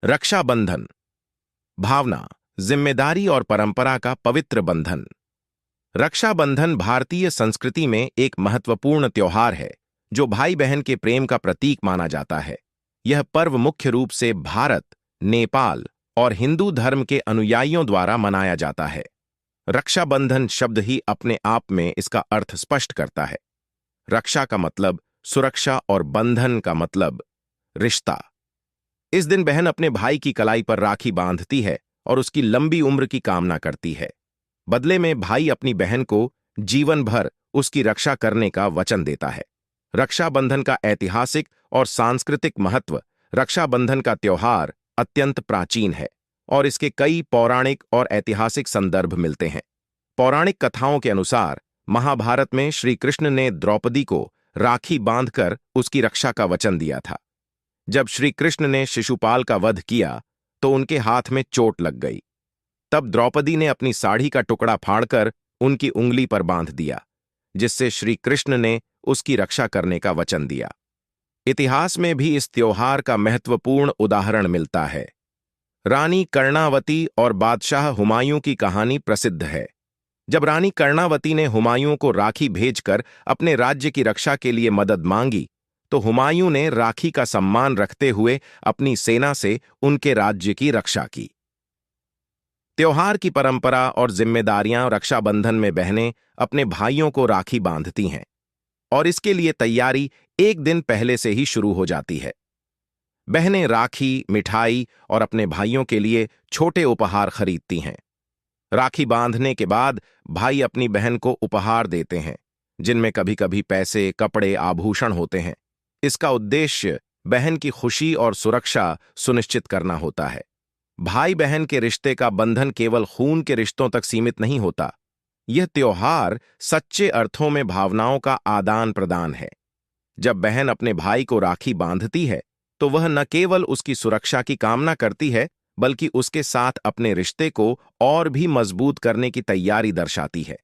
रक्षाबंधन। भावना, जिम्मेदारी और परंपरा का पवित्र बंधन। रक्षाबंधन भारतीय संस्कृति में एक महत्वपूर्ण त्योहार है जो भाई बहन के प्रेम का प्रतीक माना जाता है। यह पर्व मुख्य रूप से भारत, नेपाल और हिंदू धर्म के अनुयायियों द्वारा मनाया जाता है। रक्षाबंधन शब्द ही अपने आप में इसका अर्थ स्पष्ट करता है। रक्षा का मतलब सुरक्षा और बंधन का मतलब रिश्ता। इस दिन बहन अपने भाई की कलाई पर राखी बांधती है और उसकी लंबी उम्र की कामना करती है। बदले में भाई अपनी बहन को जीवन भर उसकी रक्षा करने का वचन देता है। रक्षाबंधन का ऐतिहासिक और सांस्कृतिक महत्व। रक्षाबंधन का त्योहार अत्यंत प्राचीन है और इसके कई पौराणिक और ऐतिहासिक संदर्भ मिलते हैं। पौराणिक कथाओं के अनुसार महाभारत में श्री कृष्ण ने द्रौपदी को राखी बांधकर उसकी रक्षा का वचन दिया था। जब श्री कृष्ण ने शिशुपाल का वध किया तो उनके हाथ में चोट लग गई। तब द्रौपदी ने अपनी साड़ी का टुकड़ा फाड़कर उनकी उंगली पर बांध दिया, जिससे श्री कृष्ण ने उसकी रक्षा करने का वचन दिया। इतिहास में भी इस त्योहार का महत्वपूर्ण उदाहरण मिलता है। रानी कर्णावती और बादशाह हुमायूं की कहानी प्रसिद्ध है। जब रानी कर्णावती ने हुमायूं को राखी भेजकर अपने राज्य की रक्षा के लिए मदद मांगी तो हुमायूं ने राखी का सम्मान रखते हुए अपनी सेना से उनके राज्य की रक्षा की। त्योहार की परंपरा और जिम्मेदारियां। रक्षाबंधन में बहनें अपने भाइयों को राखी बांधती हैं और इसके लिए तैयारी एक दिन पहले से ही शुरू हो जाती है। बहनें राखी, मिठाई और अपने भाइयों के लिए छोटे उपहार खरीदती हैं। राखी बांधने के बाद भाई अपनी बहन को उपहार देते हैं, जिनमें कभी-कभी पैसे, कपड़े, आभूषण होते हैं। इसका उद्देश्य बहन की खुशी और सुरक्षा सुनिश्चित करना होता है। भाई बहन के रिश्ते का बंधन केवल खून के रिश्तों तक सीमित नहीं होता। यह त्योहार सच्चे अर्थों में भावनाओं का आदान प्रदान है। जब बहन अपने भाई को राखी बांधती है तो वह न केवल उसकी सुरक्षा की कामना करती है, बल्कि उसके साथ अपने रिश्ते को और भी मजबूत करने की तैयारी दर्शाती है।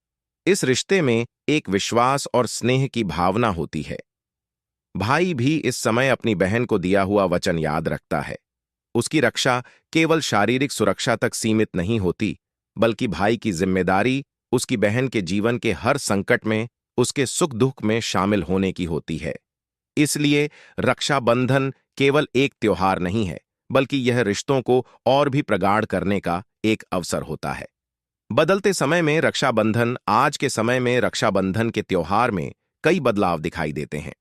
इस रिश्ते में एक विश्वास और स्नेह की भावना होती है। भाई भी इस समय अपनी बहन को दिया हुआ वचन याद रखता है। उसकी रक्षा केवल शारीरिक सुरक्षा तक सीमित नहीं होती, बल्कि भाई की जिम्मेदारी उसकी बहन के जीवन के हर संकट में, उसके सुख दुख में शामिल होने की होती है। इसलिए रक्षाबंधन केवल एक त्योहार नहीं है, बल्कि यह रिश्तों को और भी प्रगाढ़ करने का एक अवसर होता है। बदलते समय में रक्षाबंधन। आज के समय में रक्षाबंधन के त्योहार में कई बदलाव दिखाई देते हैं।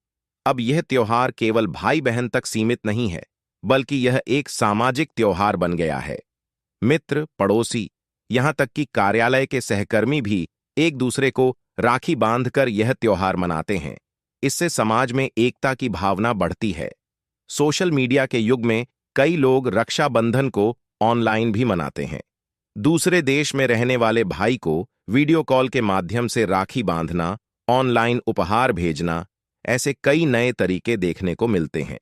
अब यह त्योहार केवल भाई बहन तक सीमित नहीं है, बल्कि यह एक सामाजिक त्योहार बन गया है। मित्र, पड़ोसी, यहां तक कि कार्यालय के सहकर्मी भी एक दूसरे को राखी बांधकर यह त्योहार मनाते हैं। इससे समाज में एकता की भावना बढ़ती है। सोशल मीडिया के युग में कई लोग रक्षाबंधन को ऑनलाइन भी मनाते हैं। दूसरे देश में रहने वाले भाई को वीडियो कॉल के माध्यम से राखी बांधना, ऑनलाइन उपहार भेजना, ऐसे कई नए तरीके देखने को मिलते हैं।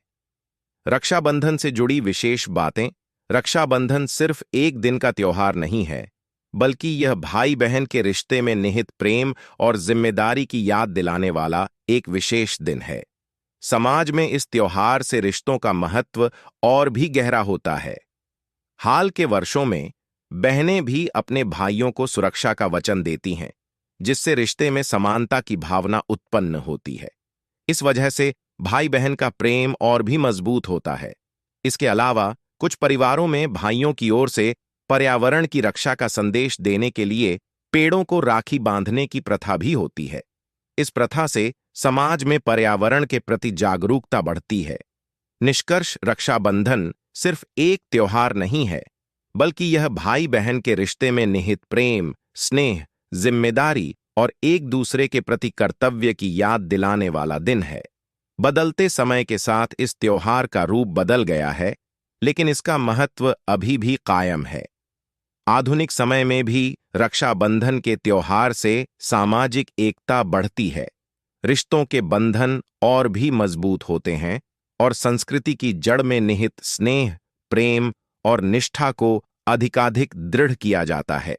रक्षाबंधन से जुड़ी विशेष बातें। रक्षाबंधन सिर्फ एक दिन का त्योहार नहीं है, बल्कि यह भाई बहन के रिश्ते में निहित प्रेम और जिम्मेदारी की याद दिलाने वाला एक विशेष दिन है। समाज में इस त्योहार से रिश्तों का महत्व और भी गहरा होता है। हाल के वर्षों में बहनें भी अपने भाइयों को सुरक्षा का वचन देती हैं, जिससे रिश्ते में समानता की भावना उत्पन्न होती है। इस वजह से भाई बहन का प्रेम और भी मजबूत होता है। इसके अलावा कुछ परिवारों में भाइयों की ओर से पर्यावरण की रक्षा का संदेश देने के लिए पेड़ों को राखी बांधने की प्रथा भी होती है। इस प्रथा से समाज में पर्यावरण के प्रति जागरूकता बढ़ती है। निष्कर्ष, रक्षाबंधन सिर्फ एक त्योहार नहीं है, बल्कि यह भाई बहन के रिश्ते में निहित प्रेम, स्नेह, जिम्मेदारी और एक दूसरे के प्रति कर्तव्य की याद दिलाने वाला दिन है। बदलते समय के साथ इस त्योहार का रूप बदल गया है, लेकिन इसका महत्व अभी भी कायम है। आधुनिक समय में भी रक्षाबंधन के त्योहार से सामाजिक एकता बढ़ती है, रिश्तों के बंधन और भी मजबूत होते हैं और संस्कृति की जड़ में निहित स्नेह, प्रेम और निष्ठा को अधिकाधिक दृढ़ किया जाता है।